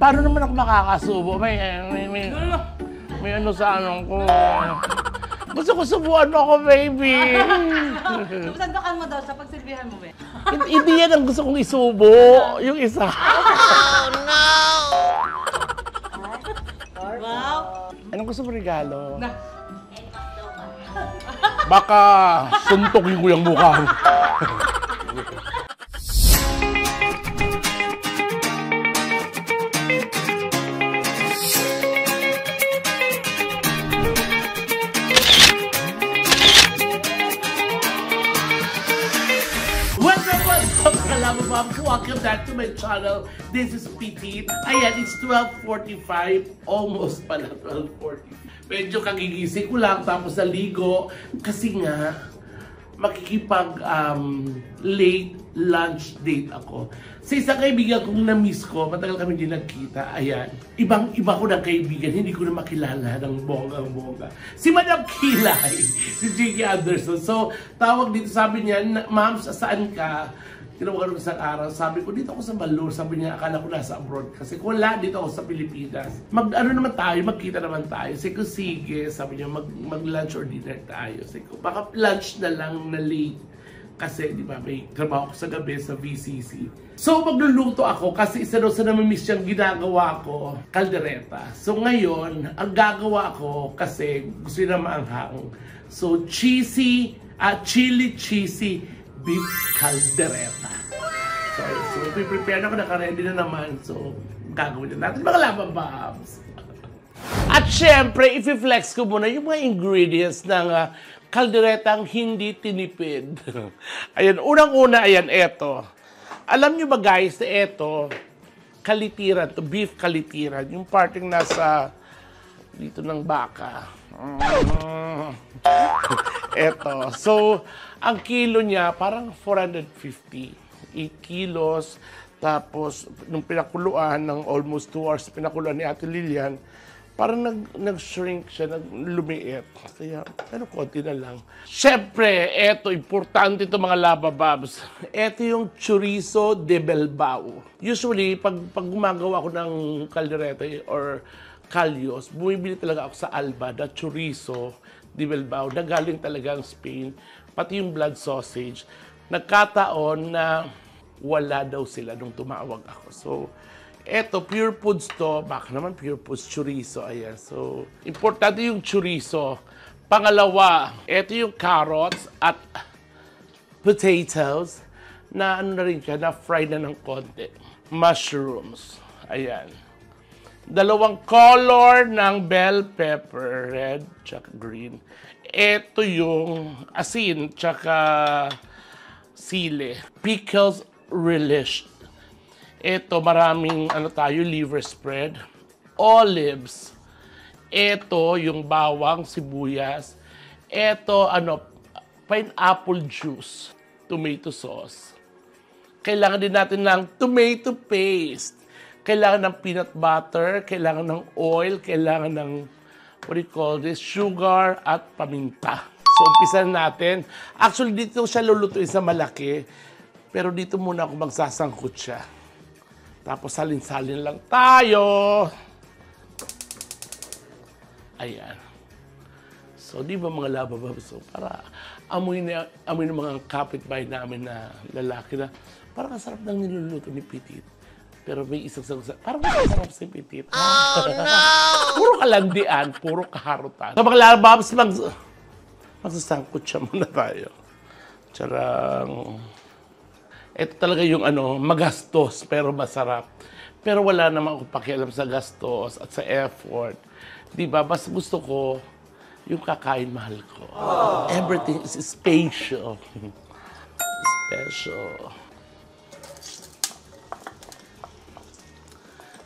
paano naman ako makakasubo? May ano sa anong ko. Gusto ko subuan mo ako, baby. Sandakan mo daw sa pagsilbihan mo, be. Hindi yan ang gusto kong isubo. Yung isa. Oh, no! Wow. Anong gusto mo regalo? Na. Baka suntokin ko yung mukha mo. Welcome back to my channel. This is Petite. Ayan, it's 12:45. Almost pala 12:40. Medyo kagigising ko lang tapos naligo. Kasi nga, makikipag late lunch date ako. Sa isang kaibigan kong na-miss ko, matagal kami din nagkita. Ayan, ibang-iba ko ng kaibigan, hindi ko na makilala ng bonggang-bongga. Si Madam Kilay, si Jiggy Anderson. So, tawag dito, sabi niya, ma'am, saan ka? Tinawagan ko isang araw, sabi ko, dito ako sa Balur. Sabi niya, akala ko nasa abroad. Kasi kung wala, dito ako sa Pilipinas. Ano naman tayo, magkita naman tayo. Sabi ko, sige. Sabi niya, mag-lunch or dinner tayo. Sabi ko, baka lunch na lang na late. Kasi, di ba, may trabaho ko sa gabi sa VCC. So, magluluto ako kasi isa daw sa namimiss siyang ginagawa ko, kaldereta. So, ngayon, ang gagawa ko kasi gusto niya maanghang. So, chili cheesy beef caldereta. So prepare na ako, naka-ready na naman. So, gagawin na natin mga labababs. At syempre, i-flex ko muna yung mga ingredients ng kalderetang hindi tinipid. Ayan, unang-una, ayan, eto. Alam nyo ba guys, na eto, kalitiran to, beef kalitiran. Yung parting nasa dito ng baka. Eto. So, ang kilo niya parang 450. 8 kilos. Tapos, nung pinakuluan ng almost 2 hours, pinakuluan ni Ate Lilian, parang nag-shrink siya, lumiit. Kaya, pero konti na lang. Siyempre, eto, importante ito mga labababs. Eto yung chorizo de Bilbao. Usually, pag gumagawa ko ng caldereta or kalyos, bumibili talaga ako sa Alba, na chorizo de Bilbao, na galing talagang Spain, pati yung blood sausage. Nagkataon na wala daw sila nung tumawag ako. So, eto, Pure Foods to. Baka naman Pure Foods chorizo. Ayan. So, importante yung chorizo. Pangalawa, eto yung carrots at potatoes na ano na rin siya, na fry na ng konti. Mushrooms. Ayan. 2 color ng bell pepper, red tsaka green. Ito yung asin tsaka sili. Pickles relish. Ito maraming liver spread. Olives. Ito yung bawang, sibuyas. Ito pineapple juice. Tomato sauce. Kailangan din natin ng tomato paste. Kailangan ng peanut butter, kailangan ng oil, kailangan ng, what do you call this, sugar at paminta. So, umpisan natin. Actually, dito siya lulutuin sa malaki, pero dito muna ako magsasangkot siya. Tapos, salin-salin lang tayo. Ayan. So, di ba mga lababab? So, para amoy ng mga kapitbahay namin na lalaki na parang kasarap ng niluluto ni Petite. Pero may isang parang masarap si Petite. Oh, no! Puro kalandian, puro kaharutan. So, mga lababs, magsasangkot siya muna tayo. Charang. Ito talaga yung magastos, pero masarap. Pero wala naman akong pakialam sa gastos at sa effort. Diba? Mas gusto ko yung kakain mahal ko. Oh. Everything is special. Special.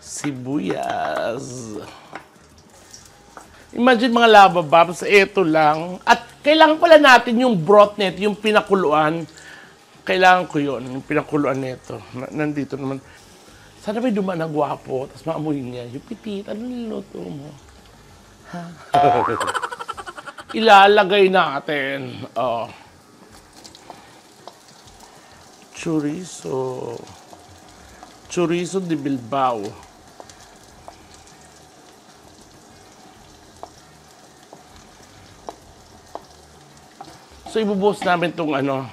Sibuyas. Imagine mga labababs, ito lang. At kailangan pala natin yung broth nito, yung pinakuluan. Kailangan ko yun, yung pinakuluan nito. Nandito naman. Sana may dumaan na gwapo, tapos maamoy niya. Yung Petite, ano niluto mo? Ha? Ilalagay natin. Oh. Chorizo. Chorizo de Bilbao. So, ibubuhos namin itong ano.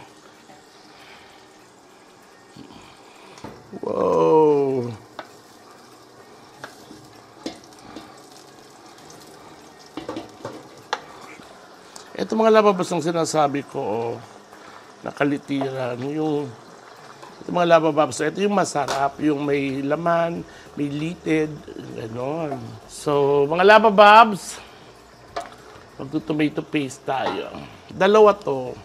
Wow! Ito mga lababas ang sinasabi ko, nakalitiran, yung ito mga lababas. Ito yung masarap, yung may laman, may litid, gano'n. So, mga labababs, magto-tomato paste tayo. Dalawa to.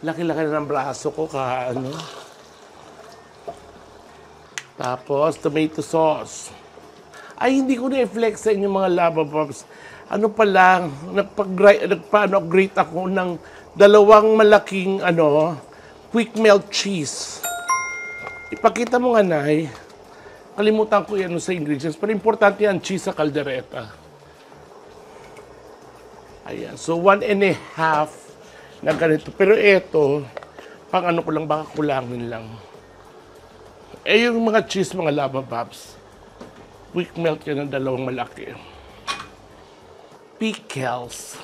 Laki-laki na ng braso ko ano. Tapos, tomato sauce. Ay, hindi ko na-flex sa inyo mga labababs. Ano pa lang, nagpa-grate ako ng dalawang malaking, quick melt cheese. Ipakita mo nga, Nay. Kalimutan ko yan sa ingredients. Pero importante yan, cheese sa kaldereta. Ayan. So, 1.5 na ganito. Pero ito, pang ano ko lang, baka kulangin lang. Eh, yung mga cheese, mga labababs, quick melt yan ng dalawang malaki. Pickles.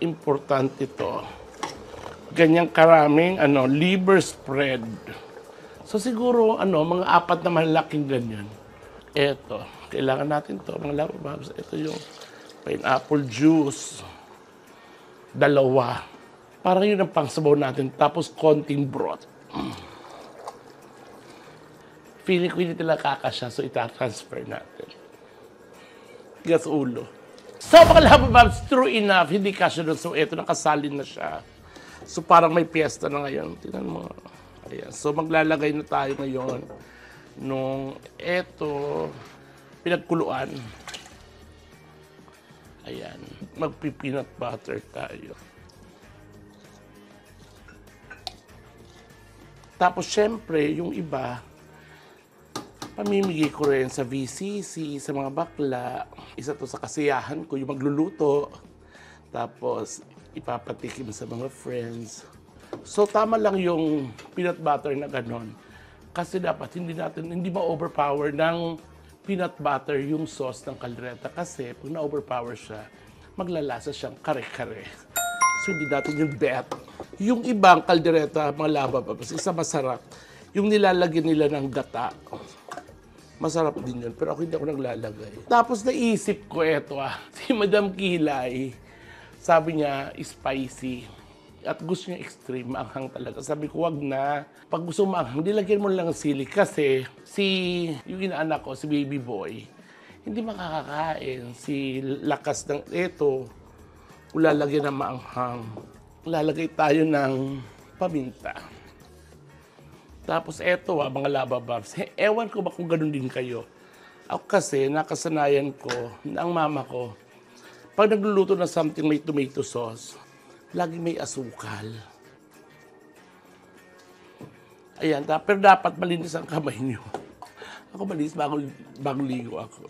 Importante to. Ganyang karaming, liver spread. So, siguro, mga 4 na malaking ganyan. Eto. Kailangan natin to mga labababs. Ito yung pineapple juice. 2. Parang yun ang pangsabaw natin. Tapos konting broth. Feeling ko hindi talaga kakasya. So ita-transfer natin. Gas ulo. So mga labababs, true enough, hindi kasya doon. So ito, nakasalin na siya. So parang may piyesta na ngayon. Tingnan mo. Ayan. So maglalagay na tayo ngayon nung eto pinagkuluan. Ayan. Magpi-peanut butter tayo. Tapos, syempre, yung iba, pamimigay ko rin sa VCC, sa mga bakla. Isa to sa kasiyahan ko, yung magluluto. Tapos, ipapatikim sa mga friends. So, tama lang yung peanut butter na ganon. Kasi dapat hindi ma-overpower ng peanut butter yung sauce ng kaldereta. Kasi pag na-overpower siya, maglalasa siyang kare-kare. So hindi natin yung bet. Yung ibang kaldereta, mga labababs, isa masarap. Yung nilalagyan nila ng gata. Masarap din yun, pero ako hindi ako naglalagay. Tapos naisip ko si Madam Kilay, sabi niya, spicy. At gusto niya extreme, maanghang talaga. Sabi ko, wag na. Pag gusto maanghang, nilagyan mo lang ng sili. Kasi yung inaanak ko, si baby boy, hindi makakakain. Si lakas ng ito, lalagyan ng maanghang. Lalagay tayo ng paminta. Tapos eto mga labababs. Ewan ko ba kung ganun din kayo. Ako kasi, nakasanayan ko, na ang mama ko, pag nagluluto na something may tomato sauce, lagi may asukal. Ayan, pero dapat malinis ang kamay nyo. Ako malinis bago ligo ako.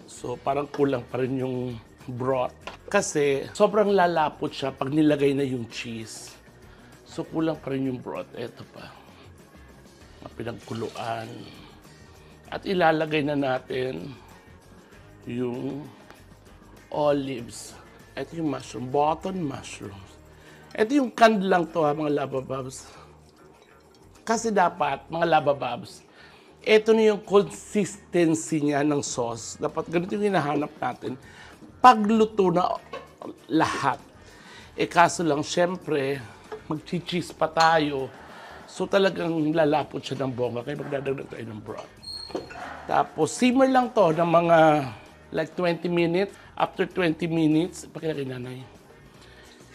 So parang kulang pa rin yung broth. Kasi sobrang lalapot siya pag nilagay na yung cheese. So kulang pa rin yung broth. Ito pa. Pinagkuluan. At ilalagay na natin yung olives. Ito yung mushroom, button mushrooms. Ito yung canned lang to mga labababs. Kasi dapat, mga labababs, ito na yung consistency niya ng sauce. Dapat ganito yung hinahanap natin. Pagluto na lahat. Kaso lang, syempre, mag-cheese pa tayo. So talagang lalapot siya ng bongga. Kaya magdadagdag tayo ng broth. Tapos, simmer lang to ng mga like 20 minutes. After 20 minutes, pakilagay nanay.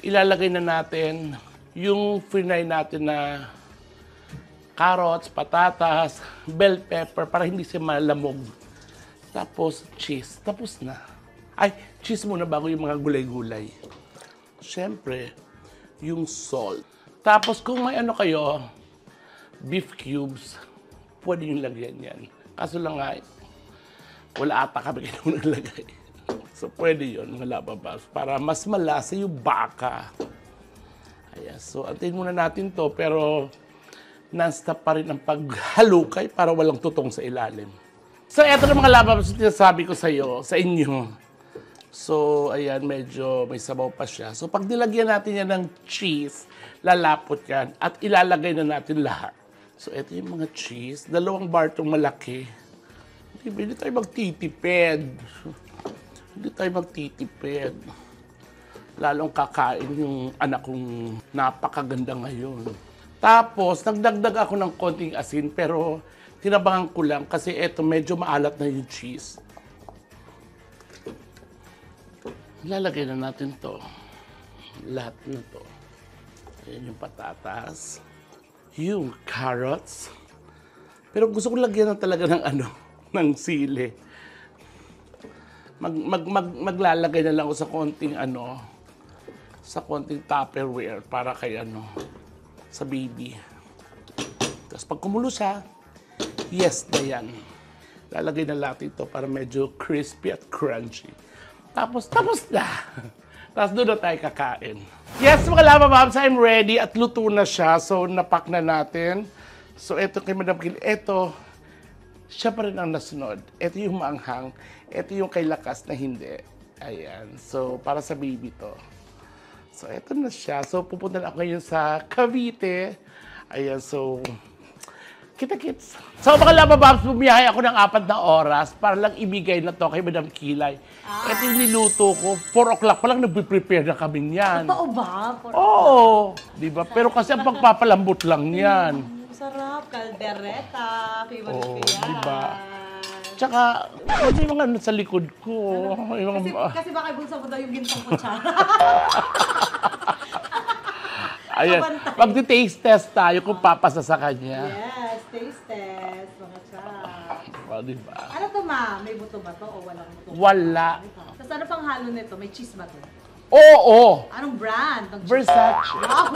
Ilalagay na natin yung frinay natin na carrots, patatas, bell pepper para hindi siya malamog. Tapos cheese. Tapos na. Ay, cheese muna bago yung mga gulay-gulay. Siyempre, yung salt. Tapos kung may kayo, beef cubes, pwede yung lagyan yan. Kaso lang nga, wala ata kami kayo naglagay. So, pwede yun, mga lababas, para mas malasa yung baka. Ayan, so, antayin muna natin to, pero non-stop pa rin ang paghalukay para walang tutong sa ilalim. So, eto na mga lababas yung sinasabi ko sa inyo. So, ayan, medyo may sabaw pa siya. So, pag nilagyan natin yan ng cheese, lalapot yan at ilalagay na natin lahat. So, eto yung mga cheese. 2 bar itong malaki. Hindi tayo magtitipid. Hindi tayo magtitipid. Lalong kakain yung anak kong napakaganda ngayon. Tapos, nagdagdag ako ng konting asin, pero tinabangan ko lang kasi eto medyo maalat na yung cheese. Lalagay na natin to. Lahat na to. Ayan yung patatas. Yung carrots. Pero gusto ko lagyan na talaga ng ng sili. Maglalagay na lang ako sa konting sa konting Tupperware para kay sa baby. Tapos pag kumulo siya, yes na yan. Lalagay na natin ito para medyo crispy at crunchy. Tapos na. Tapos doon na tayo kakain. Yes, mga labababs, I'm ready at luto na siya. So, napak na natin. So, eto kay Madam Kil. Eto, siya pa rin ang nasunod. Ito yung maanghang. Ito yung kay Lakas na hindi. Ayan. So, para sa baby to. So, ito na siya. So, pupunta na ako ngayon sa Cavite. Ayan. So, kita-kits. So, mga labababs, bumiyahe ako ng 4 na oras para lang ibigay na to kay Madam Kilay. Ito yung niluto ko. 4 o'clock pa lang nagpe-prepare na kami niyan. Totoo ba? Oo. Diba? Pero kasi ang pagpapalambot lang yan. Sarap, kaldereta, favorite ko yan. Diba? Tsaka, may mga sa likod ko. May mga, Kasi baka ibulsa mo daw yung gintong kutsara. ayan, magti-taste test tayo kung papasa sa kanya. Yes, taste test, mga chap. O, diba? Ano to, ma? May buto ba to o walang buto? Wala. Tapos ano pang halo nito? May cheese ba to? Oo! Anong brand? Ng cheese? Versace. Wow!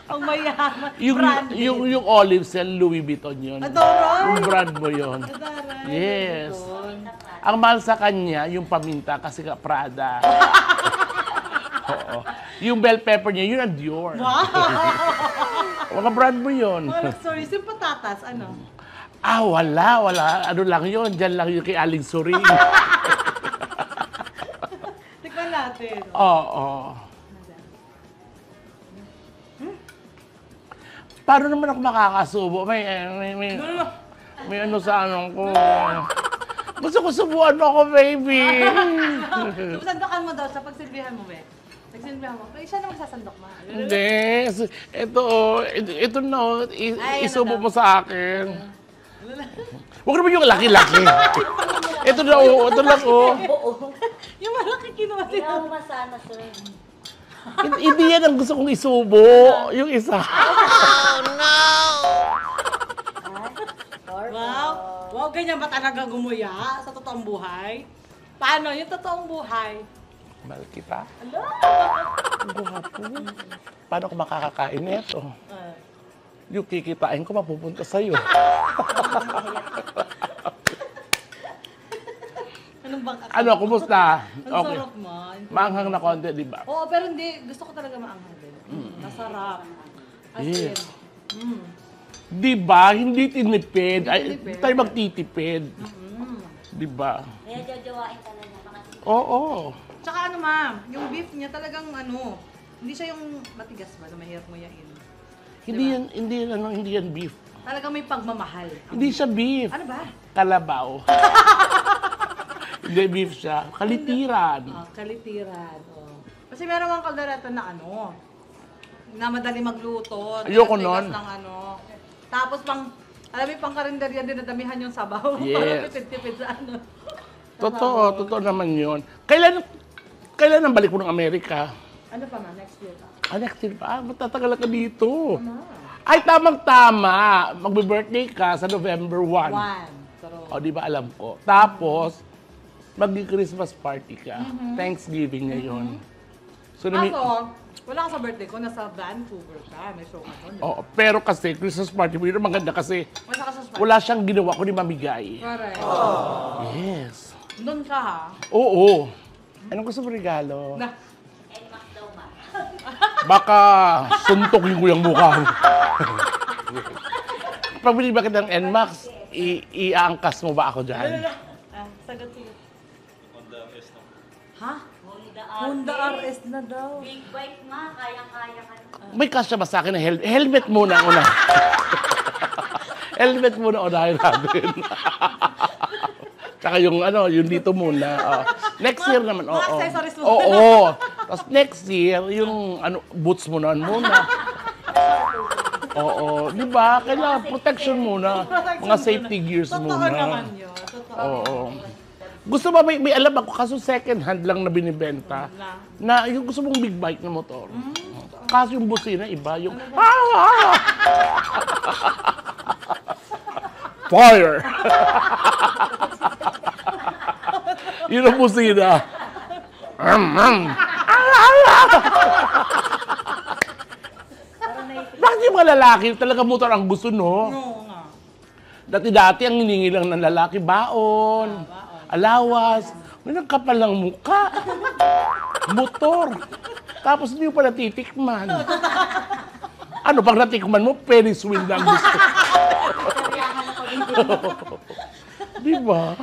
Ang mayaman. Branded. Yung olives and Louis Vuitton yun. Adoray! Yung brand mo yun. Adoray. Yes. Vuitton. Ang mahal sa kanya, yung paminta kasi ka Prada. Oo. Yung bell pepper niya, yun ang Dior. Wow! Mga brand mo yun. Oh, sorry, yung patatas, ano? Wala. Ano lang yun, dyan lang yun kay Aling Suring. Tikman natin. Oo. Paano naman ako makakasubo? May ano sa anong ko. Gusto ko subuan mo ako, baby. Sandokan mo daw sa pagsilbihan mo, be. Pagsilbihan mo. Siya na magsasandok, ma. Hindi. Ito na. Isubo mo sa akin. Huwag naman yung laki-laki. Ito na, ito lang, Yung malaki kinuha din. Ikaw masana, sir. Hindi yan ang gusto kong isubo. Yung isa. Oh, no! Wow! Wow, ganyan ba talaga gumuya sa totoong buhay? Paano? Yung totoong buhay? Mahal kita. Ano? Guwapo. Paano ko makakakain nito? Yung kikitain ko mapupunta sa'yo. Anong bang Ano, kumusta? Ang sarap mo. Maanghang na konti, di ba? Oo, pero hindi. Gusto ko talaga maanghang din. Masarap. As in. Yes. Di ba? Hindi tinipid. Ay, tinipid. tayo magtitipid. Di ba? Kaya jojowain ka na niya. Oo. Tsaka ano, ma'am, yung beef niya talagang hindi siya yung matigas ba na mahirap mo yain. Hindi yan beef. Talagang may pagmamahal. Hindi siya beef. Ano ba? Kalabaw. Hindi beef siya. Kalitiran. Kalitiran. Kasi meron kang kaldereta na na madali magluto. Ayoko tigas nun. ng Tapos alam mo, pang karinderya din nadamihan yung sabaw. Yes. Para tipid-tipid sa Totoo naman yun. Kailan ang balik mo ng Amerika? Ano pa, ma? Next year pa. Next year pa? Matatagal ka dito. Ay, tamang-tama. Magbe-birthday ka sa November 1. O, di ba alam ko? Tapos, mag-Christmas party ka. Thanksgiving ngayon. So, wala ka sa birthday ko. Nasa Vancouver ka. May show ka doon. pero kasi, Christmas party mo yun, maganda kasi Wala ka sa Wala siyang ginawa kundi mamigay. Correct. Yes. Doon ka ha. Oo. Anong gusto mo regalo? Na, NMAX daw ma. Baka suntokin ko yung mukha mo. Pag binili ba kita ng NMAX, iaangkas mo ba ako dyan? sagot siya. Ha? Honda Honda RS na daw. Big bike ma, kaya-kaya ka na. May kasya ba sa akin na helmet muna una? Helmet muna unahin natin. Tsaka yung yung dito muna. Next year naman. Mga accessories mo. Oo. Tapos next year, yung boots mo na muna. Oo. Di ba? Kailangan protection muna. Mga safety gears Totoo muna. naman yun. Totoo. Oo. Gusto ba, may alam ako, kaso second hand lang na binibenta, na yung gusto mong big bike na motor. Kaso yung busina, iba. Yung, fire! Yun ang busina. Bakit yung mga lalaki, talaga motor ang gusto, no? Oo nga. Dati-dati ang hiningi lang ng lalaki, baon, alawas, may nagkapal ng muka, motor. Tapos hindi mo pa natitikman. Ano, pag natikman mo, Ferris wheel na ang gusto. Di ba?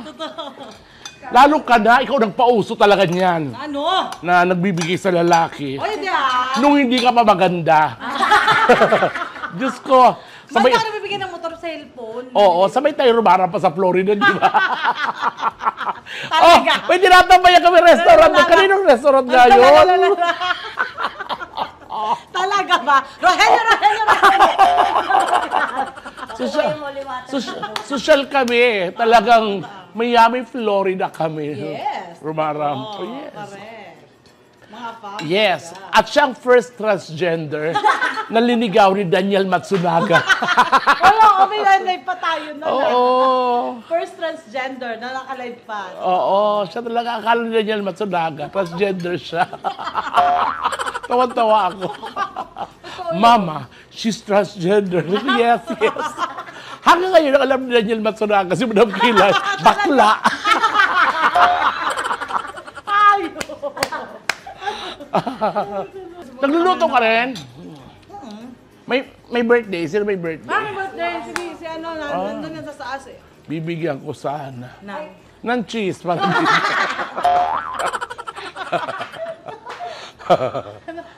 Lalo ka na, ikaw nagpauso talaga niyan. Ano? Na nagbibigay sa lalaki. O, hindi ha? Nung hindi ka pa maganda. Diyos ko. Sabay, Sabay, paano bibigyan ng motor cellphone? oo, sabay tayo rumara pa sa Florida, di ba? Talaga? May tinatambayan kami restaurant. Kaninong restaurant nga yun? Talaga ba? Rogelio! Social kami. Talagang Miami, Florida kami. Yes. Rumaram. Oh, yes. correct. Mga fam. Yes. At siyang first transgender na linigaw ni Daniel Matsunaga. Wala, may live pa tayo na. Oo. First transgender na naka-live pa. Oo. Siya talaga. Akala ni Daniel Matsunaga. Transgender siya. Tawan-tawa ako. Mama, she's transgender. Yes, yes. Hanggang ngayon, alam ni Daniel Matsunaga, si Madam Kilay, bakla. Nagluluto ka rin? May birthday? Sino may birthday? Happy birthday! Sige, si ano, nandun yan sa taas eh. Bibigyan ko sana. Na. Ng cheese. Parang cheese.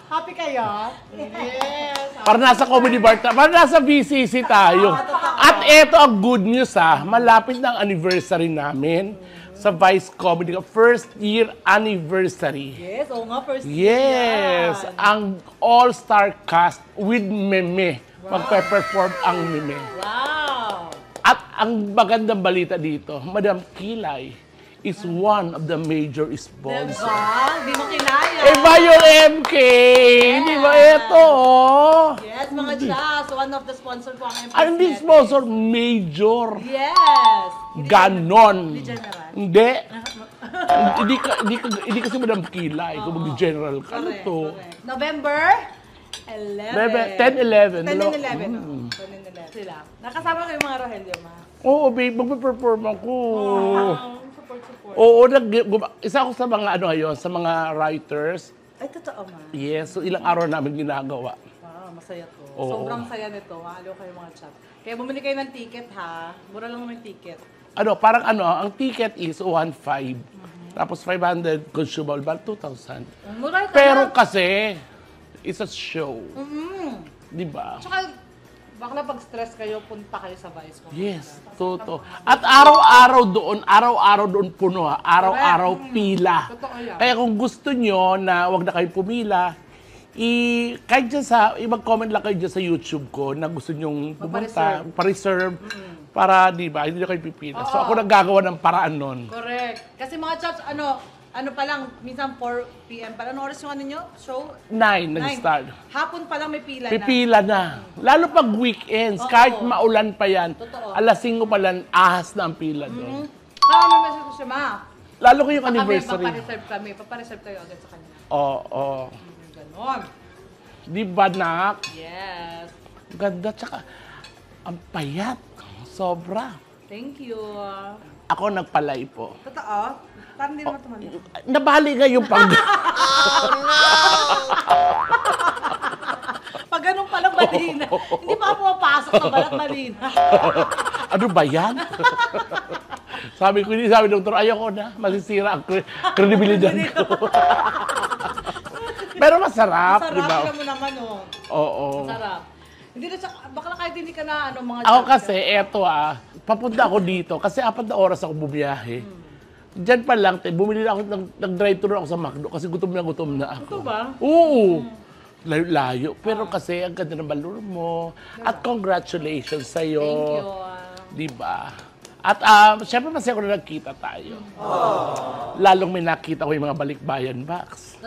Happy kayo? Yes. Para nasa comedy bar, para nasa BCC tayo. At eto ang good news malapit na ang anniversary namin sa Vice Comedy. First year anniversary. Yes, oo nga, first Yes! yan. Ang all-star cast with Meme. Magpe-perform ang Meme. Wow! At ang magandang balita dito, Madam Kilay is one of the major sponsors. Diba? Hindi mo kinaya. Iba yung MK! Di ba ito? Yes, mga Chas, one of the sponsor po ang Ano hindi sponsor? Major. Yes! Ganon. Hindi general. Hindi. Hindi kasi Madam Kilay. Kung mag-general ka, ano to? Correct. November 11. 10-11. 10 and 11. 10 and 11. Sila. Nakasama ko yung mga Rogelio, ma. Oo, babe. Magpe-perform ako. Support. Oo, isa ako sa mga sa mga writers. Ay, totoo, ma. Yes, so ilang araw namin ginagawa. Wow, masaya to. Oo. Sobrang saya nito. Mahalo kayo mga chat. Kaya bumili kayo ng ticket, ha? Mura lang naman yung ticket. Parang ang ticket is 1,500. Tapos 500 consumable, about 2,000. Mura ka Pero lang. kasi, it's a show. Di ba? Tsaka, bakla pag stress kayo, punta kayo sa Vice Comedy. Yes, totoo. At araw-araw doon puno araw-araw pila. Totoo yan. Kaya kung gusto nyo na wag na kayo pumila, kahit dyan mag-comment lang kayo dyan sa YouTube ko na gusto nyong pumunta, pa-reserve, para di ba, hindi na kayo pipila. So ako naggagawa ng paraan nun. Correct. Kasi mga chats, ano pa lang, minsan 4 p.m. pa. Ano oras yung show? 9 nag-start. Hapon pa lang may pila na. Pipila na. Lalo pag weekends, kahit maulan pa yan, Totoo. alas 5 pa lang, ahas na ang pila doon. May message ko siya, ma. Lalo ko yung anniversary. Papareserve kayo agad sa kanya. Oo. Ganon. Di ba, nak? Yes. Ganda, tsaka ang payat. Sobra. Thank you. Ako nagpalay po. Totoo? Parang hindi naman tumali. Nabali nga yung pag... Pag ganun palang malina. Hindi pa ako pumapasok sa balat malina. Ano ba yan? Sabi ng doktor, ayoko na. Masisira ang kredibilidad ko. Pero masarap, Sarap, di ba? alam mo naman, oh. Oo. Sarap. Hindi na siya, baka kahit hindi ka na, mga... Ako kasi, papunta ako dito. Kasi 4 na oras ako bumiyahe. Diyan pa lang, bumili na ako, nag-drive-thru ako sa McDo kasi gutom na ako. Ito ba? Oo. Layo-layo. Pero kasi, ang ganda ng balloon mo. At congratulations sa'yo. Thank you. Di ba? At syempre masaya ko na nagkita tayo. Lalong may nakita ko yung mga balikbayan box.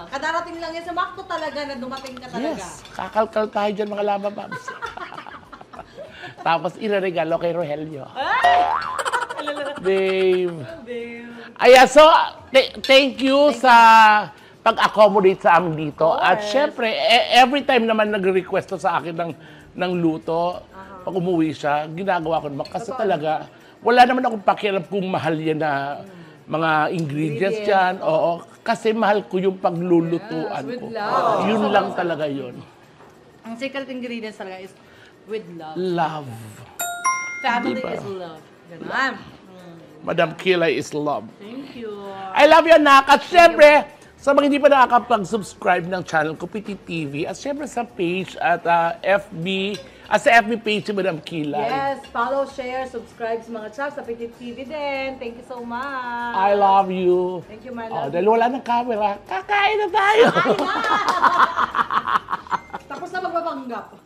Kadarating lang yan sa McDo talaga na dumating ka talaga. Yes. Kakalkal tayo dyan mga lava bombs. Tapos iraregalo kay Rogelio. Ay! Babe. Babe. Ayan, so thank you sa pag-accommodate sa amin dito. At syempre, every time naman nag-request to sa akin ng luto, pag umuwi siya, ginagawa ko naman. Kasi talaga, wala naman akong pakialam kung mahal yan na mga ingredients dyan. Oo, kasi mahal ko yung paglulutuan with ko. love. Yun lang talaga yun. Ang secret ingredients talaga is with love. Love. Family Diba? is love. Ganun. Madam Kilay is love. Thank you. I love you, anak. At syempre, sa mga hindi pa nakakapag-subscribe ng channel ko, Petit TV, at syempre sa page at FB, at sa FB page si Madam Kilay. Yes, follow, share, subscribe sa mga channels sa Petit TV din. Thank you so much. I love you. Thank you, my Oh, love. dahil wala ng camera, kakain na tayo. Tapos na magbabanggap.